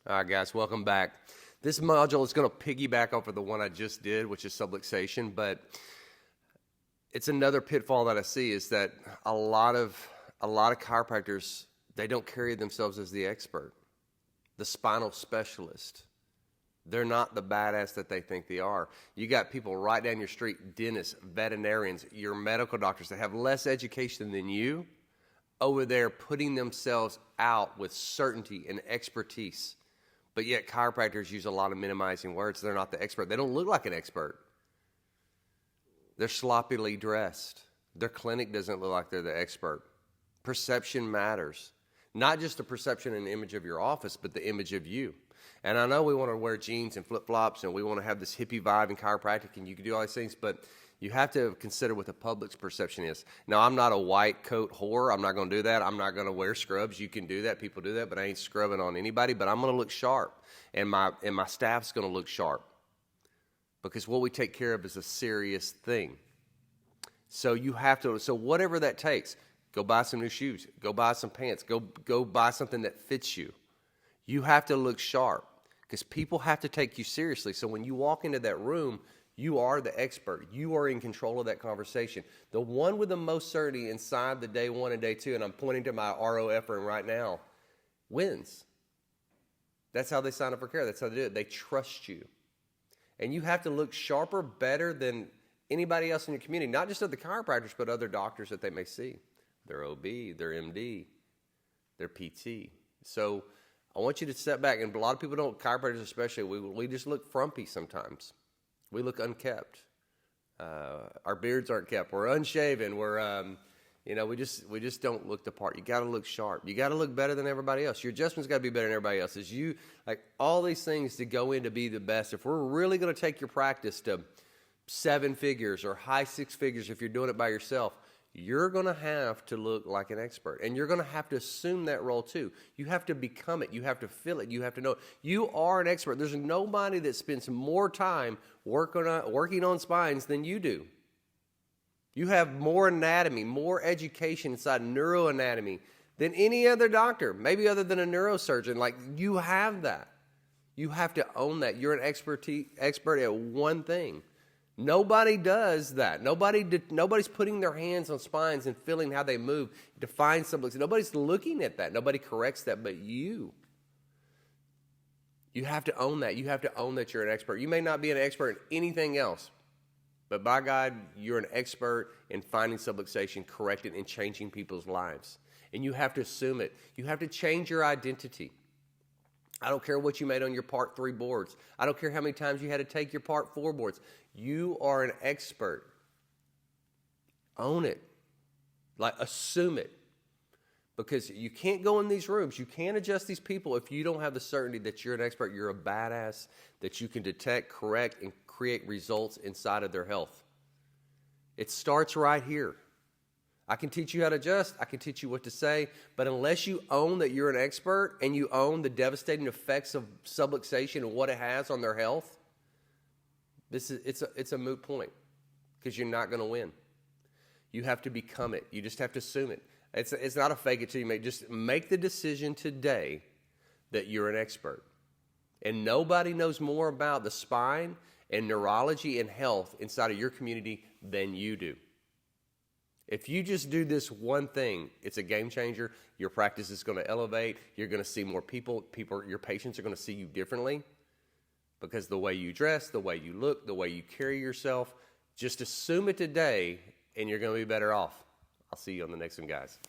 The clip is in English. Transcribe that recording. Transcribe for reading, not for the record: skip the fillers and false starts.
All right, guys, welcome back. This module is going to piggyback off of the one I just did, which is subluxation, but it's another pitfall that I see is that a lot of chiropractors, they don't carry themselves as the expert, the spinal specialist. They're not the badass that they think they are. You got people right down your street, dentists, veterinarians, your medical doctors that have less education than you over there putting themselves out with certainty and expertise. But yet chiropractors use a lot of minimizing words. They're not the expert. They don't look like an expert. They're sloppily dressed. Their clinic doesn't look like they're the expert. Perception matters. Not just the perception and image of your office, but the image of you. And I know we want to wear jeans and flip-flops and we want to have this hippie vibe in chiropractic and you can do all these things, but you have to consider what the public's perception is. Now, I'm not a white coat whore. I'm not going to do that. I'm not going to wear scrubs. You can do that. People do that, but I ain't scrubbing on anybody. But I'm going to look sharp, and my staff's going to look sharp because what we take care of is a serious thing. So you have to. So whatever that takes, go buy some new shoes. Go buy some pants. Go buy something that fits you. You have to look sharp because people have to take you seriously. So when you walk into that room, you are the expert. You are in control of that conversation. The one with the most certainty inside the day one and day two, and I'm pointing to my ROF room right now, wins. That's how they sign up for care. That's how they do it. They trust you. And you have to look sharper, better than anybody else in your community, not just other chiropractors, but other doctors that they may see. Their OB, their MD, their PT. So I want you to step back, and a lot of people don't, chiropractors especially, we just look frumpy sometimes. We look unkept. Our beards aren't kept. We're unshaven. We just don't look the part. You got to look sharp. You got to look better than everybody else. Your adjustment's got to be better than everybody else's. You like all these things to go in to be the best. If we're really going to take your practice to 7 figures or high 6 figures, if you're doing it by yourself, you're going to have to look like an expert. And you're going to have to assume that role too. You have to become it. You have to feel it. You have to know it. You are an expert. There's nobody that spends more time working on spines than you do. You have more anatomy, more education inside neuroanatomy than any other doctor, maybe other than a neurosurgeon. Like, you have that. You have to own that. You're an expert at one thing. Nobody does that. Nobody's putting their hands on spines and feeling how they move to find something. Nobody's looking at that. Nobody corrects that but you. You have to own that. You have to own that you're an expert. You may not be an expert in anything else, but by God, you're an expert in finding subluxation, correcting, and changing people's lives. And you have to assume it. You have to change your identity. I don't care what you made on your Part 3 boards. I don't care how many times you had to take your Part 4 boards. You are an expert. Own it. Like, assume it. Because you can't go in these rooms. You can't adjust these people if you don't have the certainty that you're an expert, you're a badass, that you can detect, correct, and create results inside of their health. It starts right here. I can teach you how to adjust. I can teach you what to say. But unless you own that you're an expert and you own the devastating effects of subluxation and what it has on their health, it's a moot point because you're not going to win. You have to become it. You just have to assume it. It's not a fake it till you make. Just make the decision today that you're an expert. And nobody knows more about the spine and neurology and health inside of your community than you do. If you just do this one thing, it's a game changer. Your practice is going to elevate. You're going to see more people. Your patients are going to see you differently because the way you dress, the way you look, the way you carry yourself, just assume it today and you're going to be better off. I'll see you on the next one, guys.